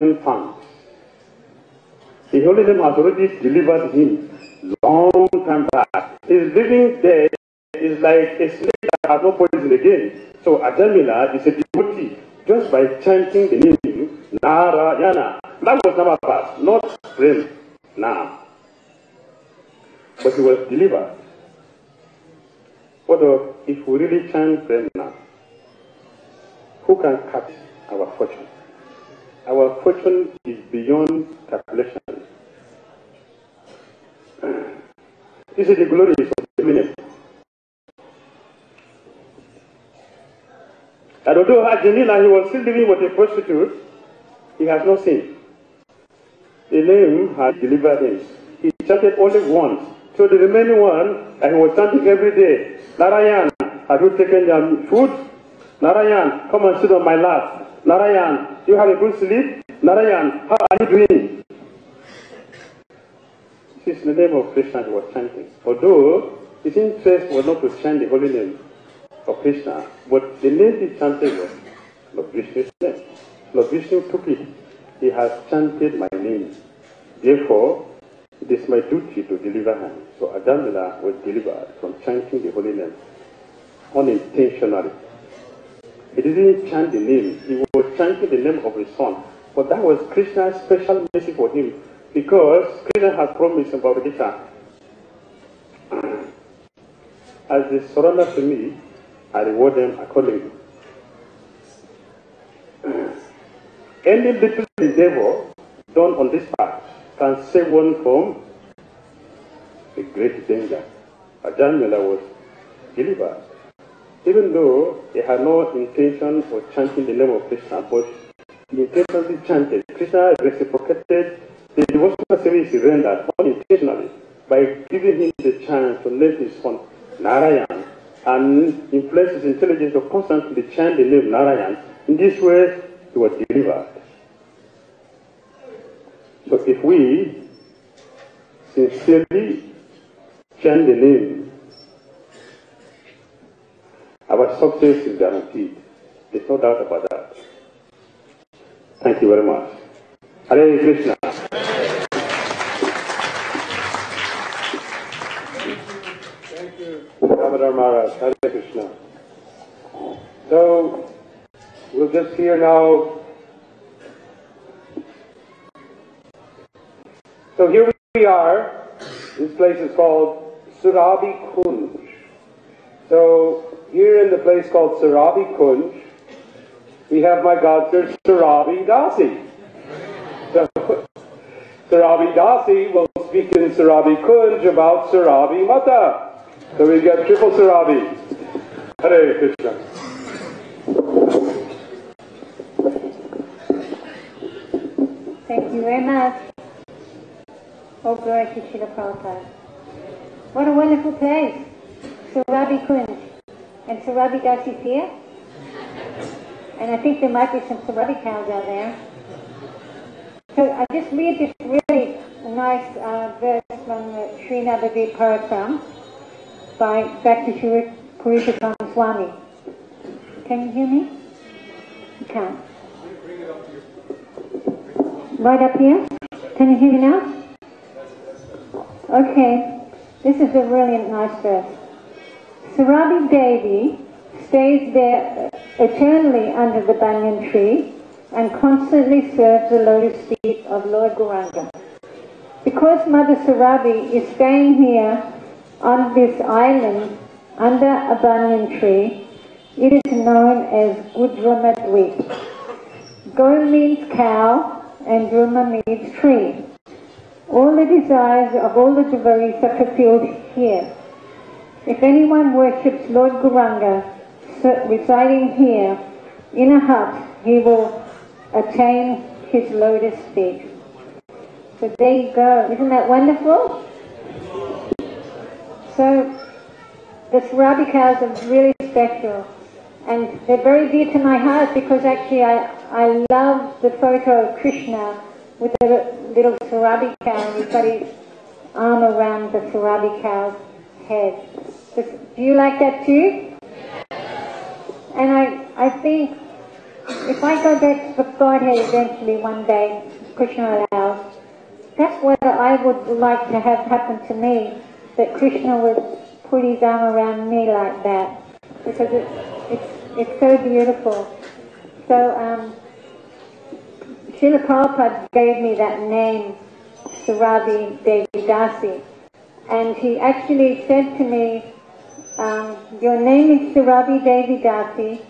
found. The Holy Name has already delivered him long time back. His living dead is like a snake that has no poison again. So Ajamila is a devotee just by chanting the name Narayana. That was never passed, not prem now. But he was delivered. What if we really chant prem now? Who can cut our fortune? Our fortune is beyond calculation. This is the glory of the minute. And although Ajamila, he was still living with a prostitute, he has not sinned. The name has delivered him. He chanted only once. So the remaining one that he was chanting every day, Narayan, have you taken your food? Narayan, come and sit on my lap. Narayan, do you have a good sleep? Narayan, how are you doing? This is the name of Krishna he was chanting. Although his interest was not to chant the holy name of Krishna, but the name he chanted was Lord Vishnu's name. Lord Vishnu took it. He has chanted my name. Therefore, it is my duty to deliver him. So Ajamila was delivered from chanting the holy name unintentionally. He didn't chant the name. He was chanting the name of his son. But that was Krishna's special message for him. Because Krishna has promised in Bhagavad Gita, as they surrender to me, I reward them accordingly. Any little endeavor done on this path can save one from a great danger. Ajamila was delivered. Even though he had no intention of chanting the name of Krishna, but he intentionally chanted. Krishna reciprocated the devotional service he rendered unintentionally by giving him the chance to name his son Narayan and influence his intelligence to constantly chant the name Narayan. In this way, he was delivered. So if we sincerely chant the name, our success is guaranteed. There's no doubt about that. Thank you very much. Hare Krishna. Thank you, Damodar Maharaj. Hare Krishna. So, we'll just hear now. So here we are. This place is called Surabhi Kunj. So here in the place called Surabhi Kunj, we have my godson Surabhi Dasi. So Surabhi Dasi will speak in Surabhi Kunj about Surabhi Mata. So we get triple Surabhi. Hare Krishna. Thank you very much. Oh, glory to Srila Prabhupada. What a wonderful place. Surabhi Kunj. And Surabhi Dasi's here. And I think there might be some Surabhi cows out there. So I just read this really nice verse from Sri Nabadwip Parikrama by Bhakti Purusottama Swami. Can you hear me? You can't. Right up here? Can you hear me now? Okay. This is a really nice verse. Surabhi Devi stays there eternally under the banyan tree and constantly serves the lotus feet of Lord Gauranga. Because Mother Surabhi is staying here on this island under a banyan tree, it is known as Godrumadvipa. Go means cow and druma means tree. All the desires of all the devotees are fulfilled here. If anyone worships Lord Gauranga residing here in a hut, he will attain his lotus feet. So there you go. Isn't that wonderful? So the Surabhi cows are really special. And they're very dear to my heart because actually I love the photo of Krishna with the little Surabhi cow, and he's got his arm around the Surabhi cow's head. Do you like that too? And I think if I go back to Godhead eventually one day, Krishna allows, that's what I would like to have happen to me, that Krishna would put his arm around me like that, because it's so beautiful. So Srila Prabhupada gave me that name, Surabhi Devi, and he actually said to me, your name is Surabhi Devi Dasi,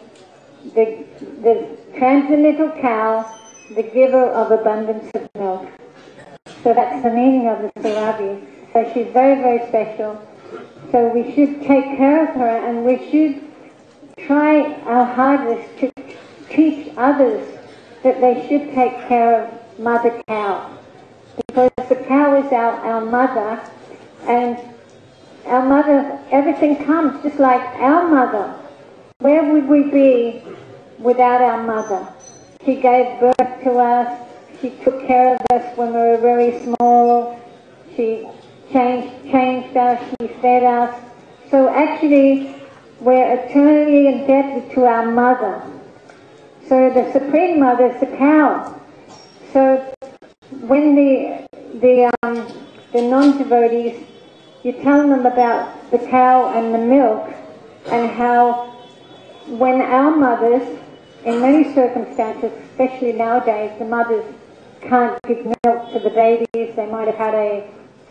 the transcendental cow, the giver of abundance of milk. So that's the meaning of the Surabhi. So she's very, very special. So we should take care of her, and we should try our hardest to teach others that they should take care of Mother Cow. Because the cow is our mother, and our mother, everything comes just like our mother. Where would we be without our mother? She gave birth to us, she took care of us when we were very small, she changed us, she fed us. So actually, we're eternally indebted to our mother. So the Supreme Mother is the cow. So when the non-devotees, you tell them about the cow and the milk, and how when our mothers, in many circumstances, especially nowadays, the mothers can't give milk to the babies, they might have had a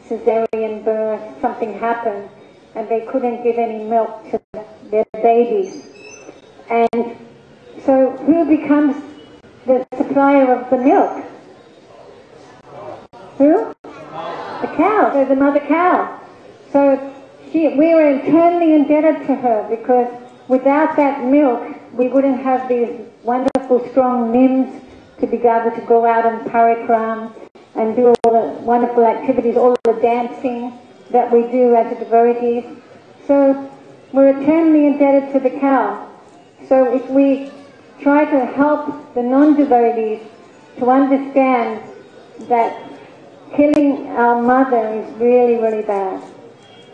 cesarean birth, something happened, and they couldn't give any milk to their babies. And so who becomes the supplier of the milk? Who? The cow, so the mother cow. So we were eternally indebted to her, because without that milk we wouldn't have these wonderful strong limbs to be able to go out on Parikrama and do all the wonderful activities, all the dancing that we do as a devotees. So we're eternally indebted to the cow. So if we try to help the non-devotees to understand that killing our mother is really, really bad.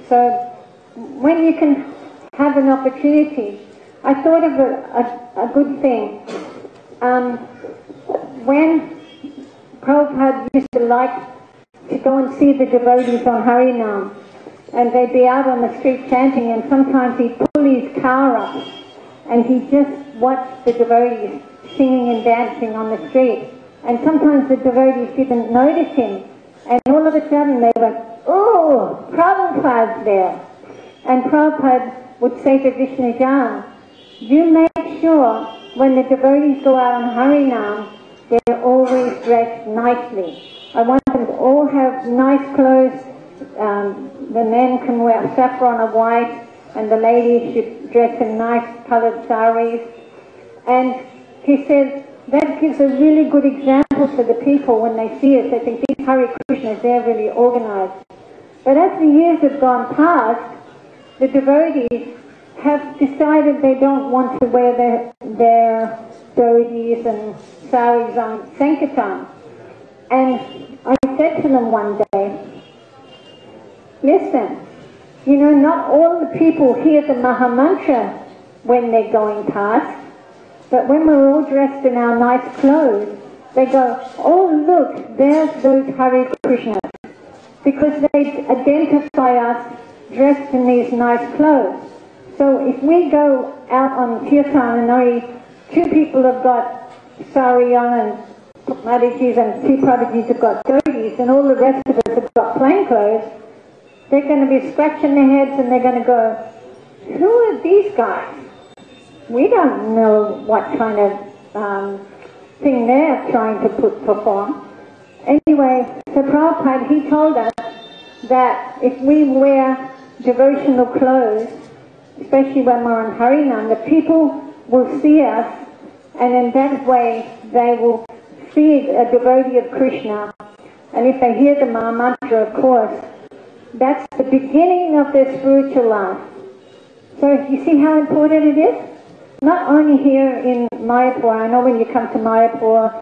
So when you can have an opportunity, I thought of a good thing. When Prabhupada used to like to go and see the devotees on Harinam, and they'd be out on the street chanting, and sometimes he'd pull his car up and he'd just watch the devotees singing and dancing on the street. And sometimes the devotees didn't notice him, and all of a sudden they went, "Oh, Prabhupada's there." And Prabhupada would say to Vishnujan, "You make sure when the devotees go out on Harinam, they're always dressed nicely. I want them to all have nice clothes. The men can wear saffron or white, and the ladies should dress in nice coloured saris." And he said that gives a really good example to the people when they see us. They think these Hare Krishnas, they're really organised. But as the years have gone past, the devotees have decided they don't want to wear their dhotis and saris on Sankirtan. And I said to them one day, listen, you know, not all the people hear the Mahamantra when they're going past, but when we're all dressed in our nice clothes, they go, "Oh look, there's those Hare Krishnas," because they identify us dressed in these nice clothes. So if we go out on kirtan and only two people have got sari on and Madhijis and two Prabhujis have got dhotis, and all the rest of us have got plain clothes, they're going to be scratching their heads and they're going to go, "Who are these guys? We don't know what kind of thing they're trying to perform." Anyway, so Prabhupada, he told us that if we wear devotional clothes, especially when we're on Harinam, the people will see us, and in that way they will see a devotee of Krishna. And if they hear the Mahamantra, of course, that's the beginning of their spiritual life. So you see how important it is? Not only here in Mayapur. I know when you come to Mayapur,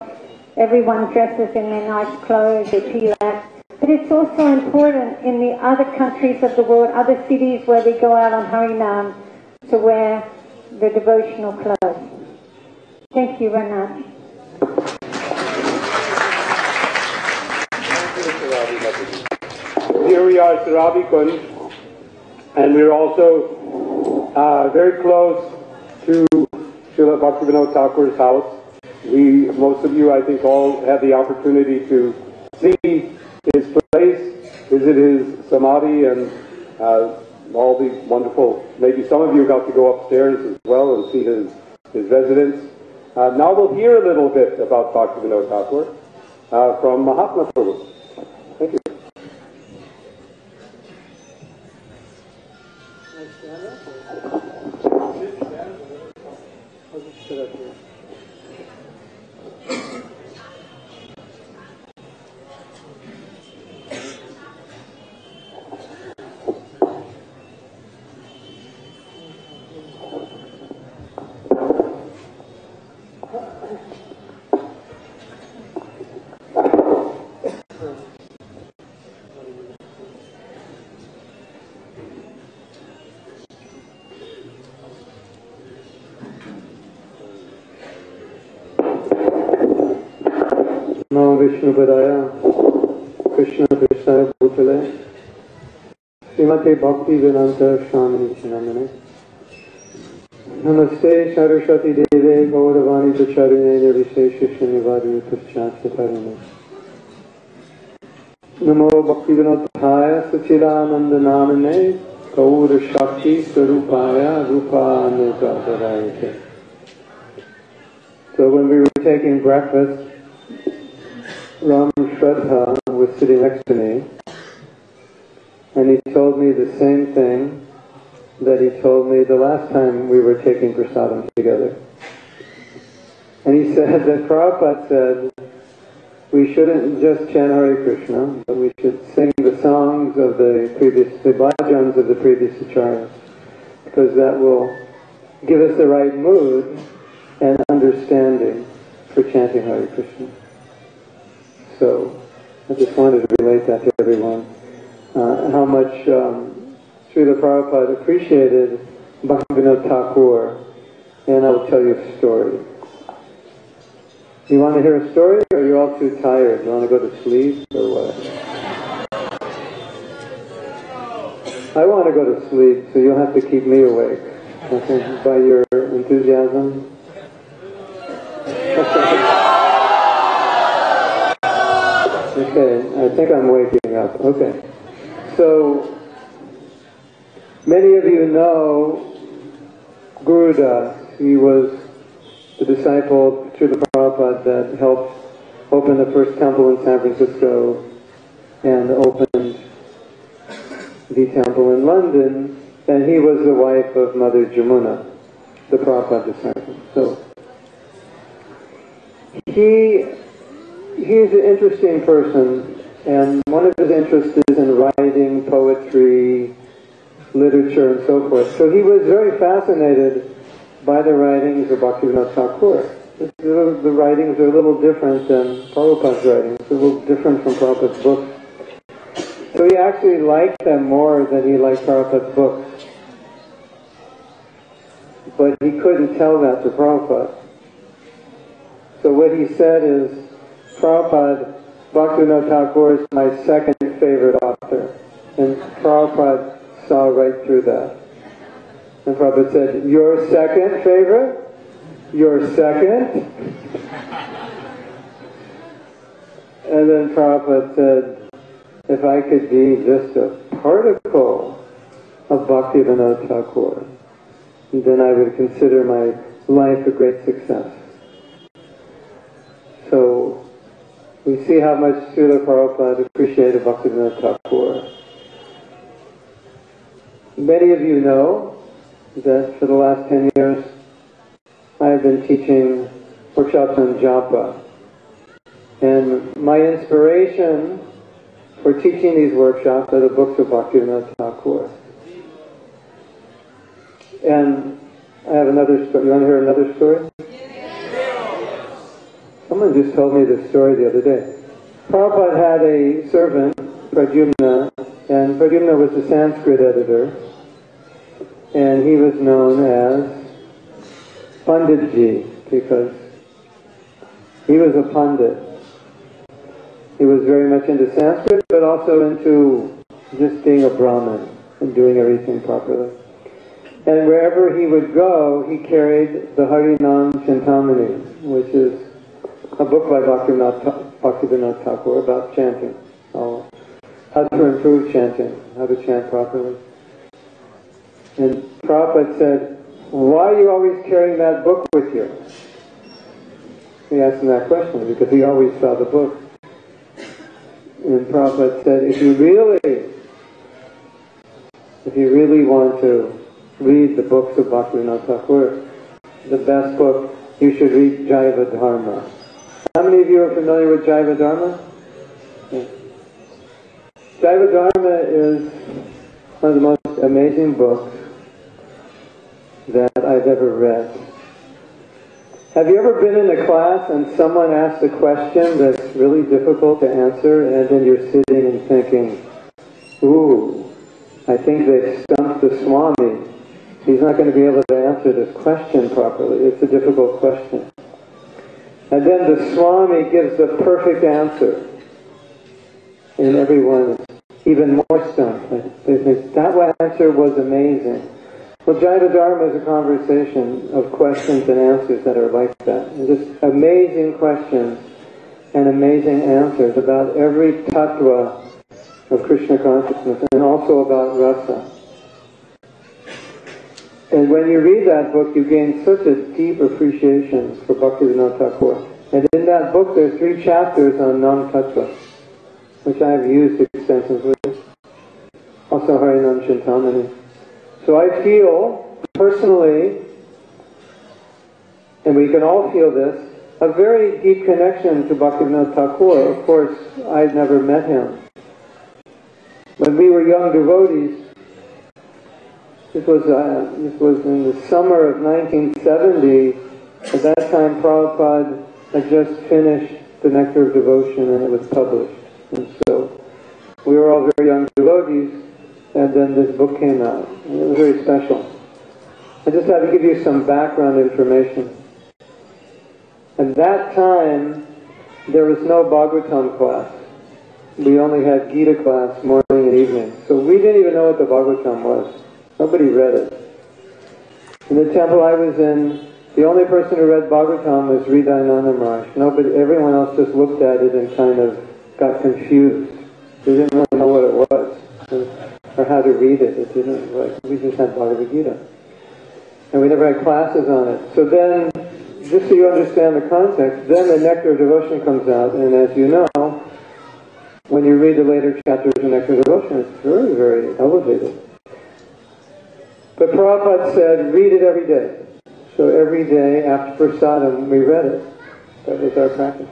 everyone dresses in their nice clothes, they tilak. But it's also important in the other countries of the world, other cities where they go out on Harinam, to wear the devotional clothes. Thank you. you very much. Here we are at Surabhi Kunj, and we're also very close to Srila Bhaktivedanta Thakur's house. Most of you, I think, all had the opportunity to see his place, visit his samadhi, and all the wonderful, maybe some of you got to go upstairs as well and see his residence. Now we'll hear a little bit about Bhaktivedanta Thakur from Mahäprabhu. Thank you. Namo Vishnu Padaya, Krishna Krishna Bhutale, Srimate Bhaktivedanta Swami Namane. Namaste Saraswati Deve Gauravani Pracharine Nirvishesha Srinivadi Paschatyatarine. Namo Bhaktivedanta Sachidananda Namane Gaura Shakti Swarupaya Rupa Nitradharayate. So when we were taking breakfast, Ram Shraddha was sitting next to me, and he told me the same thing that he told me the last time we were taking prasadam together. And he said that Prabhupada said we shouldn't just chant Hare Krishna, but we should sing the songs of the bhajans of the previous acharyas, because that will give us the right mood and understanding for chanting Hare Krishna. So, I just wanted to relate that to everyone. How much Srila Prabhupada appreciated Bhaktivedanta Thakur, and I'll tell you a story. You want to hear a story, or you're all too tired? You want to go to sleep, or what? I want to go to sleep, so you'll have to keep me awake. Okay, by your enthusiasm. Okay, I think I'm waking up. Okay. So, many of you know Gauradaha. He was the disciple of Srila Prabhupada that helped open the first temple in San Francisco and opened the temple in London, and he was the wife of Mother Jamuna, the Prabhupada disciple. So, he's an interesting person, and one of his interests is in writing, poetry, literature, and so forth. So he was very fascinated by the writings of Bhaktivedanta Thakur. The writings are a little different than Prabhupada's writings, a little different from Prabhupada's books. So he actually liked them more than he liked Prabhupada's books. But he couldn't tell that to Prabhupada. So what he said is, Prabhupada, Bhaktivedanta Thakur is my second favorite author. And Prabhupada saw right through that. And Prabhupada said, your second favorite? Your second? And then Prabhupada said, if I could be just a particle of Bhaktivedanta Thakur, then I would consider my life a great success. So, we see how much Srila Prabhupada appreciated Bhaktivedanta Thakur. Many of you know that for the last 10 years I have been teaching workshops on japa. And my inspiration for teaching these workshops are the books of Bhaktivedanta Thakur. And I have another story. You want to hear another story? Someone just told me this story the other day. Prabhupada had a servant, Pradyumna, and Pradyumna was the Sanskrit editor, and he was known as Panditji, because He was a pandit. He was very much into Sanskrit, but also into just being a Brahmin and doing everything properly. And wherever he would go, he carried the Harinam Chintamani, which is a book by Bhaktivedanta Thakur about chanting. How to improve chanting, how to chant properly. And Prabhupada said, "Why are you always carrying that book with you?" He asked him that question because he always saw the book. And Prabhupada said, if you really want to read the books of Bhaktivedanta Thakur, the best book, you should read Jaiva Dharma. How many of you are familiar with Jaiva Dharma? Yeah. Jaiva Dharma is one of the most amazing books that I've ever read. Have you ever been in a class and someone asks a question that's really difficult to answer, and then you're sitting and thinking, ooh, I think they've stumped the Swami. He's not going to be able to answer this question properly. It's a difficult question. And then the Swami gives the perfect answer. And everyone is even more stumped. They think, that answer was amazing. Well, Jaiva Dharma is a conversation of questions and answers that are like that. And just amazing questions and amazing answers about every tattva of Krishna consciousness and also about rasa. And when you read that book, you gain such a deep appreciation for Bhaktivedanta Thakur. And in that book, there are 3 chapters on non-tattva, which I have used extensively. Also Harinam Chintamani. So I feel, personally, and we can all feel this, a very deep connection to Bhaktivedanta Thakur. Of course, I'd never met him. When we were young devotees, this was in the summer of 1970. At that time, Prabhupada had just finished the Nectar of Devotion and it was published. And so we were all very young devotees, and then this book came out. And it was very special. I just had to give you some background information. At that time, there was no Bhagavatam class. We only had Gita class morning and evening. So we didn't even know what the Bhagavatam was. Nobody read it. In the temple I was in, the only person who read Bhagavatam was Hridayananda Maharaj. Everyone else just looked at it and kind of got confused. They didn't really know what it was or how to read it. It didn't, we just had Bhagavad Gita. And we never had classes on it. So then, just so you understand the context, then the Nectar of Devotion comes out, and as you know, when you read the later chapters of Nectar of Devotion, it's very, very elevated. But Prabhupada said, read it every day. So every day after prasadam, we read it. That was our practice.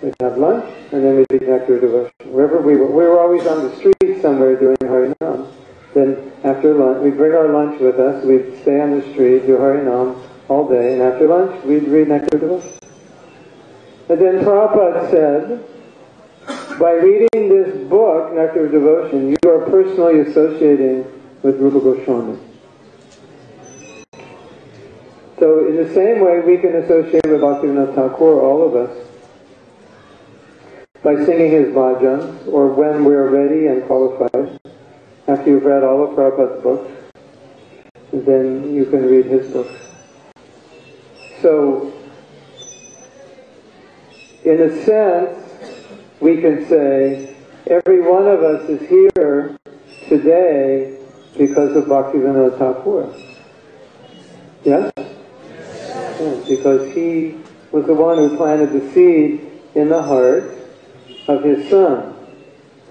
We'd have lunch, and then we'd read Nectar of Devotion. Wherever we were always on the street somewhere doing Harinam. Then after lunch, we'd bring our lunch with us, we'd stay on the street, do Harinam all day, and after lunch, we'd read Nectar of Devotion. And then Prabhupada said, by reading this book, Nectar of Devotion, you are personally associating with Rupa Goswami. So in the same way, we can associate with Bhaktivedanta Thakur, all of us, by singing his bhajans, or when we're ready and qualified. After you've read all of Prabhupada's books, then you can read his books. So, in a sense, we can say, every one of us is here today because of Bhaktivedanta Thakur. Yes? Yeah, because he was the one who planted the seed in the heart of his son,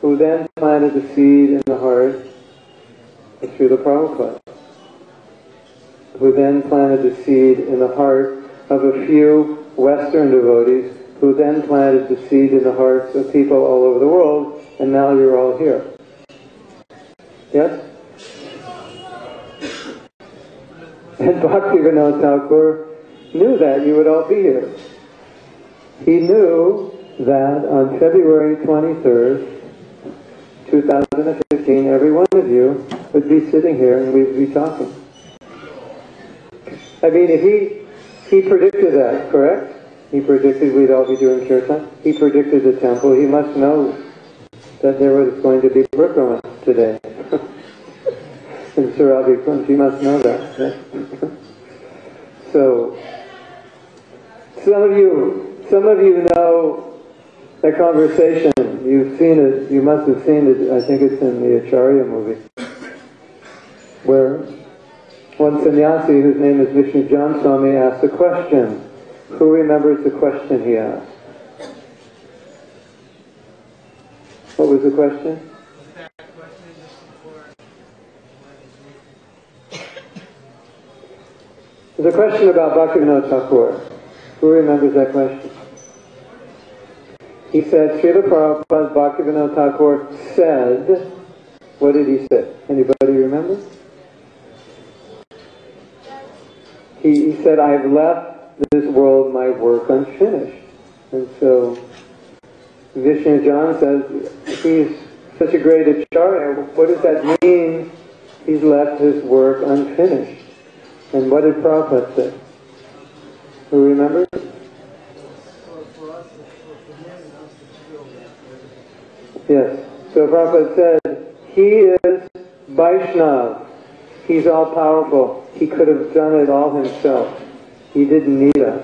who then planted the seed in the heart of Srila Prabhupada, who then planted the seed in the heart of a few Western devotees, who then planted the seed in the hearts of people all over the world, and now you're all here. Yes? And Bhaktivedanta Thakur knew that you would all be here. He knew that on February 23rd, 2015, every one of you would be sitting here and we'd be talking. I mean, if he predicted that, correct? He predicted we'd all be doing kirtan. He predicted the temple. He must know that there was going to be Parikrama today. In Surabhi, he must know that. Right? So, some of you know that conversation. You've seen it, you must have seen it, I think it's in the Acharya movie, where one sannyasi whose name is Vishnu Jan Swami asked a question. Who remembers the question he asked? What was the question? It was a question about Bhaktivedanta Thakur. Who remembers that question? He said, Srila Prabhupada Bhaktivedanta Thakur said, what did he say? Anybody remember? He said, I have left this world my work unfinished. And so, Vishnu Jan says, he's such a great acharya. What does that mean? He's left his work unfinished. And what did Prabhupada say? Who remembers? Yes. So Prabhupada said, he is Vaishnav. He's all-powerful. He could have done it all himself. He didn't need us.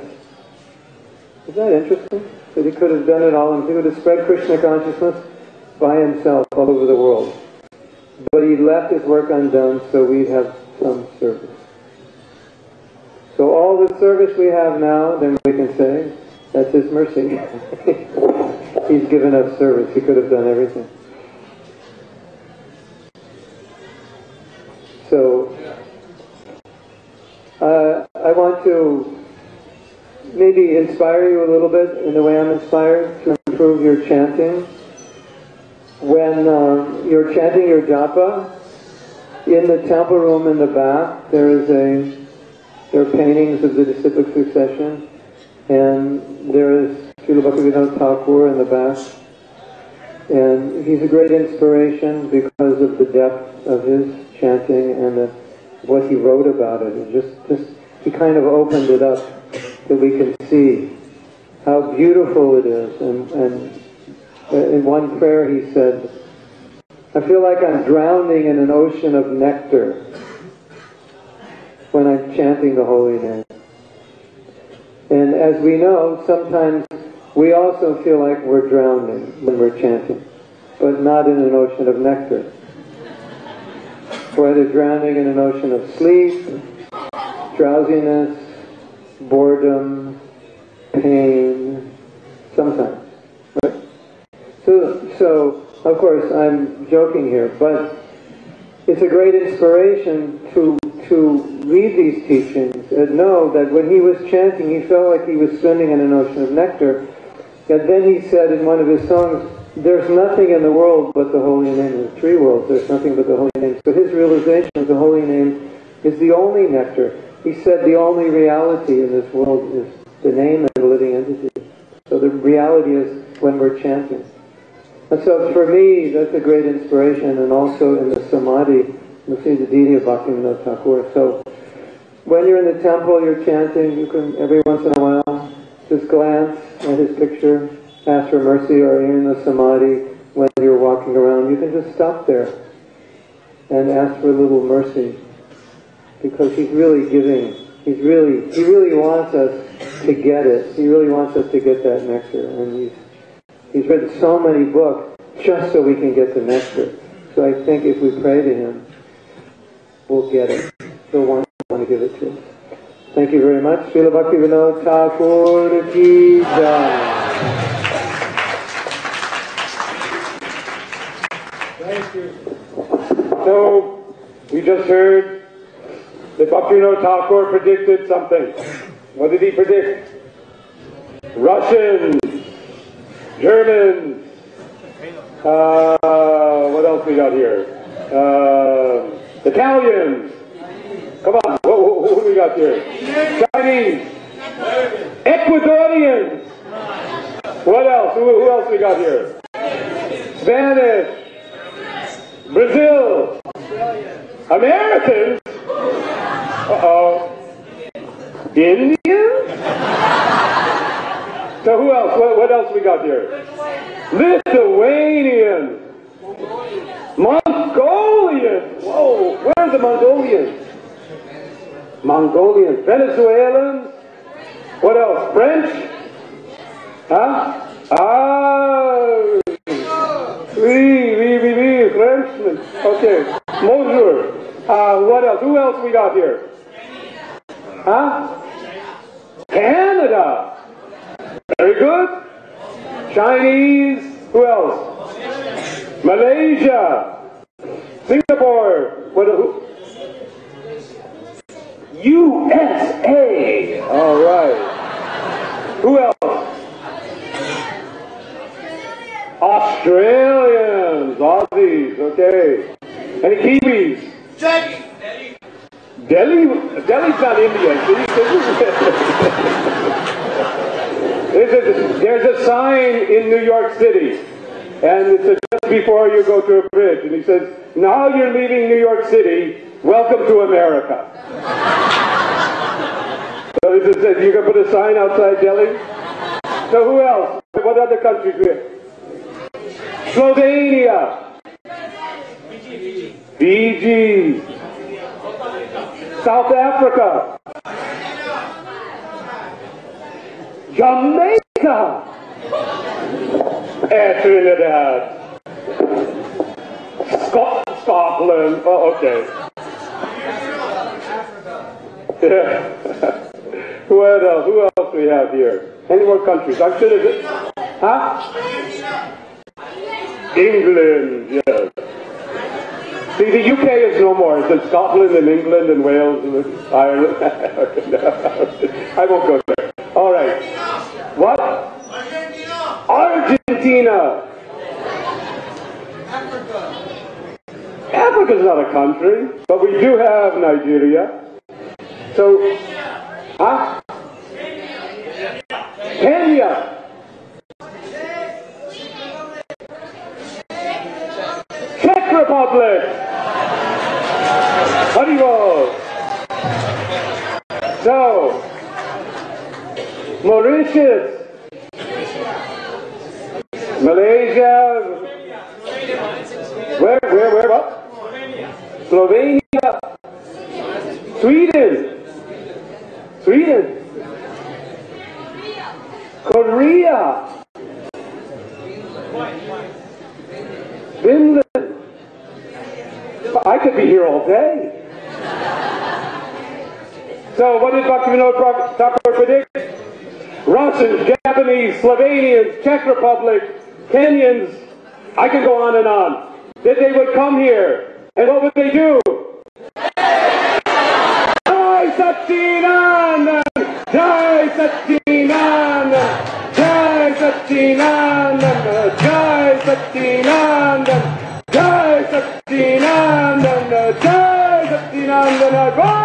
Isn't that interesting? That he could have done it all, and he would have spread Krishna consciousness by himself all over the world. But he left his work undone so we'd have some service. So all the service we have now, then we can say, that's his mercy. He's given us service. He could have done everything. So, I want to maybe inspire you a little bit in the way I'm inspired to improve your chanting. When you're chanting your japa, in the temple room in the back, there are paintings of the disciplic succession, and there is Srila Bhaktivedanta Thakur in the back. And he's a great inspiration because of the depth of his chanting and what he wrote about it. And he kind of opened it up that we can see how beautiful it is. And in one prayer he said, I feel like I'm drowning in an ocean of nectar when I'm chanting the holy name. And as we know, sometimes we also feel like we're drowning when we're chanting, but not in an ocean of nectar. We're either drowning in an ocean of sleep, drowsiness, boredom, pain, sometimes. Right? So of course, I'm joking here, but it's a great inspiration to read these teachings and know that when he was chanting, he felt like he was swimming in an ocean of nectar. And then he said in one of his songs, there's nothing in the world but the holy name. There's three worlds, there's nothing but the holy name. So his realization of the holy name is the only nectar. He said the only reality in this world is the name and the living entity. So the reality is when we're chanting. And so for me, that's a great inspiration, and also in the samadhi, you'll see the deity of Bhaktivedanta Thakur. So when you're in the temple, you're chanting, you can every once in a while just glance at his picture, ask for mercy, or you're in the samadhi, when you're walking around, you can just stop there and ask for a little mercy, because he's really giving. He really wants us to get it. He really wants us to get that nectar, and he's written so many books just so we can get the nectar. So I think if we pray to him, we'll get it. He'll want to give it to us. Thank you very much. Srila Bhaktivedanta Thakur ki jai. Thank you. So, we just heard that Bhaktivedanta Thakur predicted something. What did he predict? Russians, Germans, what else we got here? Italians. Come on, who do we got here? Chinese. Ecuadorians. What else? Who else we got here? Spanish. Brazil. Americans. Uh-oh. Indians? So who else? What else we got here? Lithuanians. Mongolians. Whoa, where are the Mongolians? Mongolians. Venezuelans. What else? French? Huh? Ah, oui, Frenchman. Okay. Bonjour. What else? Who else we got here? Huh? Canada. Very good. Chinese. Who else? Malaysia. Singapore. Who? USA. All right. Who else? Australians. Aussies. Okay. Any Kiwis? Delhi's not India. There's a sign in New York City, and it says just before you go to a bridge, and he says, "Now you're leaving New York City. Welcome to America." So it says you can put a sign outside Delhi. So who else? What other countries we have? Slovenia. Fiji. South Africa. Jamaica. Trinidad. Scotland. Oh, okay. Yeah. Who else we have here? Any more countries? I'm sure there's... Huh? England, yes. See, the UK is no more. It's in Scotland and England and Wales and Ireland. I won't go there. All right. What? Argentina. Africa's not a country, but we do have Nigeria. So, huh? Kenya. Czech Republic. Harihara. So, Mauritius. Malaysia. Where, what? Slovenia. Sweden. Korea. Finland. I could be here all day. So what did Bhaktivedanta Thakur predict? Russians, Japanese, Slovenians, Czech Republic, Kenyans, I can go on and on. That they would come here. And what would they do? Jai Satchinananda! Jai Satchinananda! Jai Satchinananda! Jai Satchinananda! Jai Satchinananda! Jai Satchinananda! Gauradaha!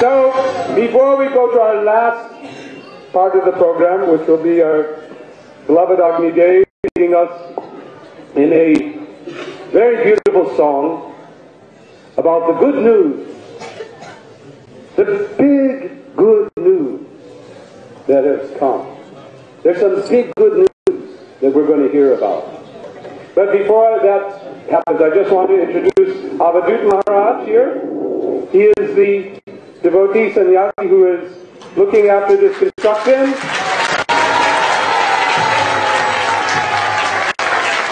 So, before we go to our last part of the program, which will be our beloved Agni Dev leading us in a very beautiful song about the good news, the big good news that has come. There's some big good news that we're going to hear about. But before that happens, I just want to introduce Nabadwip Maharaj here. He is the devotee sannyasi who is looking after this construction.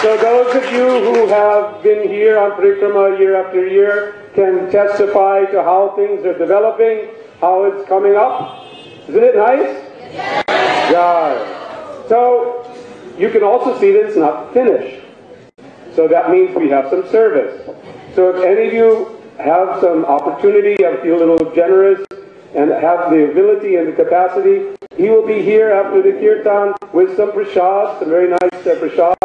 So those of you who have been here on Parikrama year after year can testify to how things are developing, how it's coming up. Isn't it nice? Yeah. So you can also see that it's not finished. So that means we have some service. So if any of you have some opportunity, feel a little generous, and have the ability and the capacity, he will be here after the kirtan with some prasad, some very nice prasad,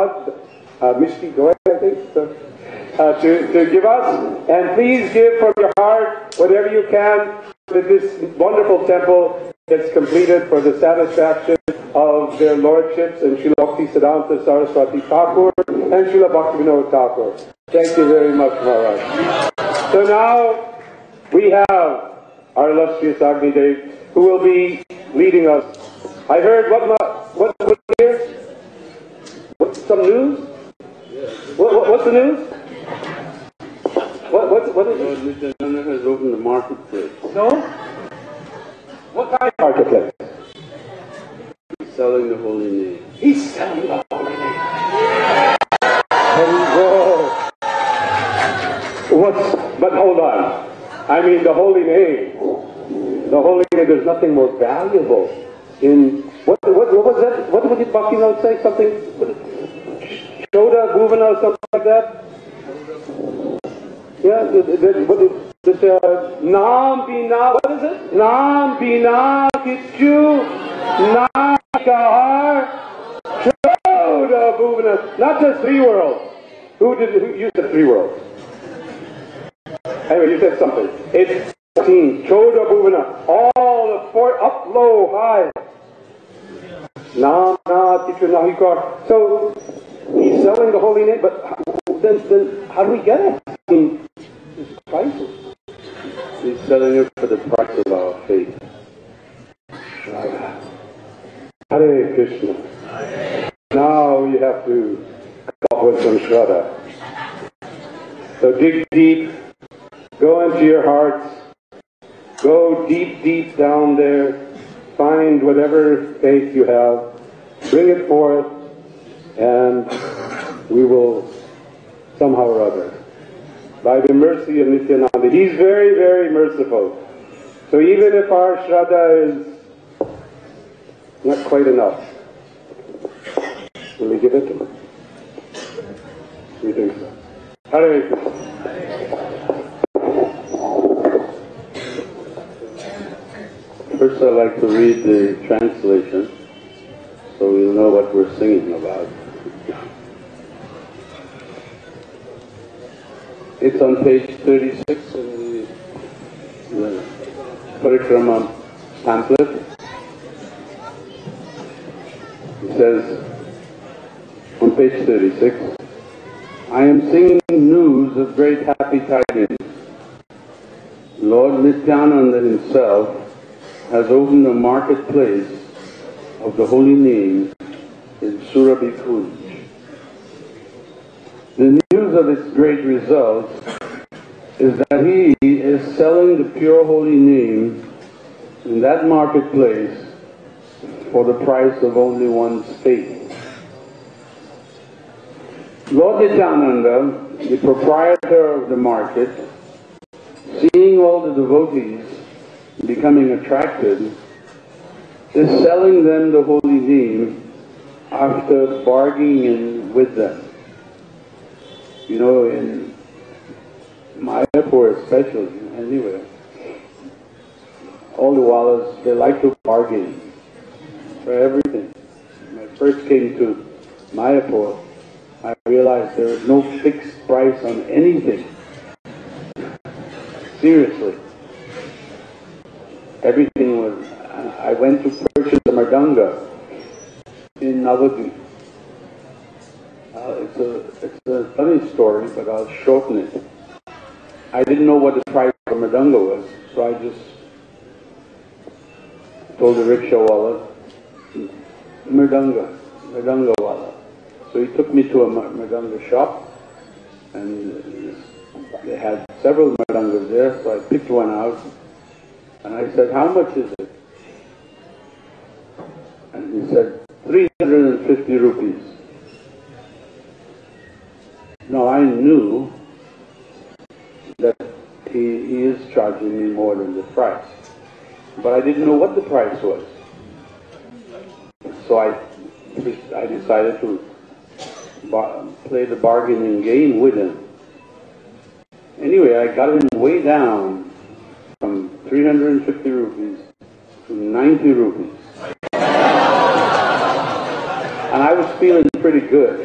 Mishti Goy, I think, to give us. And please give from your heart whatever you can that this wonderful temple gets completed for the satisfaction of their lordships and Srila Bhaktivedanta Saraswati Thakur and Srila Bhaktivedanta Thakur. Thank you very much, Maharaj. So now we have our illustrious Agni Dev who will be leading us. I heard what here? Some news? What's the news? What is it? Lord Nityananda has opened the marketplace. No? What kind of marketplace? He's selling the holy name. He's selling the holy name. But hold on. I mean, the holy name. The holy name, there's nothing more valuable in... What was that? What did Bhakti say? Something... Shoda, Bhuvana, something like that? Yeah, Nam Bina, what is it? Nam Bina Kichu Nam Kahar Shoda Bhuvana. Not just three worlds. Who you said three worlds? Anyway, you said something. It's 14. Choda Bhuvana. All the four, up, low, high. Nam Na Kichu Nahikar. So he's selling the holy name, but then how do we get it? I mean, it's priceless. He's selling it for the price of our faith. Hare Krishna. Now we have to come up with some Shraddha. So dig deep, go into your hearts, go deep, deep down there, find whatever faith you have, bring it forth, and we will somehow or other, by the mercy of Nityananda. He's very, very merciful. So even if our Shraddha is not quite enough, will we give it to him? We think so. Hare Krishna. First I'd like to read the translation so we'll know what we're singing about. It's on page 36 in the Parikrama pamphlet. It says on page 36, I am singing news of great happy tidings. Lord Nityananda himself has opened a marketplace of the holy name in Surabhi. The news of its great result is that he is selling the pure holy name in that marketplace for the price of only one's faith. Lord Nityananda, the proprietor of the market, seeing all the devotees becoming attracted, is selling them the holy name after bargaining with them. You know, in Mayapur especially, anywhere, all the wallahs, they like to bargain for everything. When I first came to Mayapur, I realized there was no fixed price on anything. Seriously. Everything was... I went to purchase a mridanga in Navadwip. It's a funny story, but I'll shorten it. I didn't know what the price of a mridanga was, so I just told the rickshawala, mridanga wala. So he took me to a mridanga shop, and they had several mridangas there, so I picked one out, and I said, how much is it? And he said, 350 rupees. Now I knew that he is charging me more than the price, but I didn't know what the price was. So I decided to play the bargaining game with him. Anyway, I got him way down from 350 rupees to 90 rupees. And I was feeling pretty good.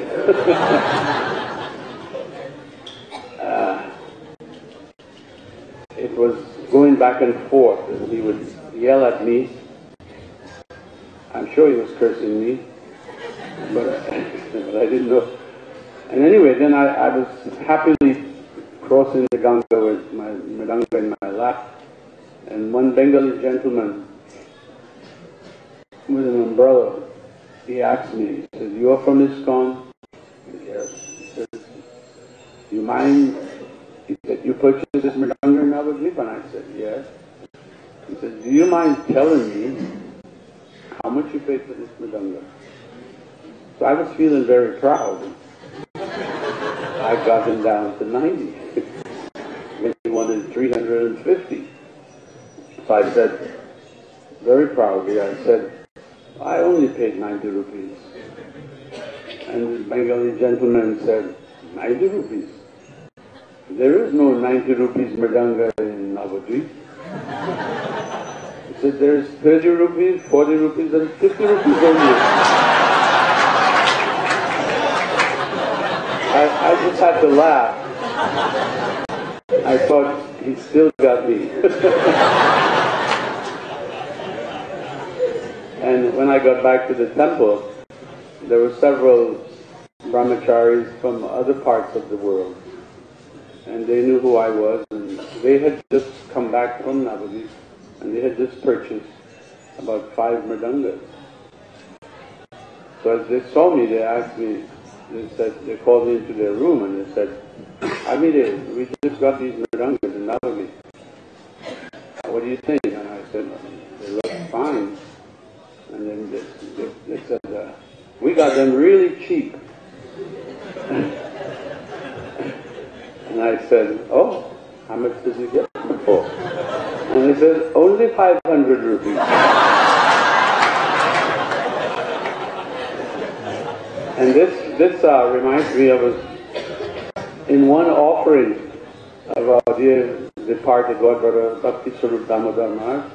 It was going back and forth, and he would yell at me. I'm sure he was cursing me, but I didn't know. And anyway, then I was happily crossing the Ganga with my mridanga in my lap, and one Bengali gentleman with an umbrella. He asked me, he said, "You are from ISKCON?" "Yes." He said, "Do you mind?" He said, "You purchased this Mridanga in Navadvip?" And I said, "Yes." He said, "Do you mind telling me how much you paid for this Mridanga?" So I was feeling very proud. I got him down to 90. When he wanted 350. So I said, very proudly, I said, "I only paid 90 rupees. And the Bengali gentleman said, 90 rupees? There is no 90 rupees Mridanga in Navadvip. He said, there is 30 rupees, 40 rupees and 50 rupees only. I just had to laugh. I thought he still got me. And when I got back to the temple, there were several brahmacharis from other parts of the world. And they knew who I was, and they had just come back from Navadvip, and they had just purchased about 5 mridangas. So as they saw me, they asked me, they called me into their room and they said, "Amide, we just got these mridangas in Navadvip. What do you think?" And I said, "They look fine." And then they said, "We got them really cheap." And I said, "Oh, how much did you get them for?" And they said, "Only 500 rupees. And this reminds me of in one offering of our dear departed Godrumadvipa Bhakti Swarup Damodar Maharaj,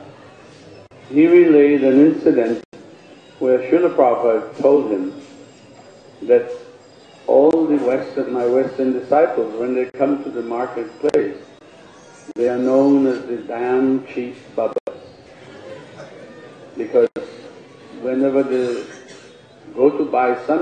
he relayed an incident where Srila Prabhupada told him that all my Western disciples, when they come to the marketplace, they are known as the damn cheap babas. Because whenever they go to buy some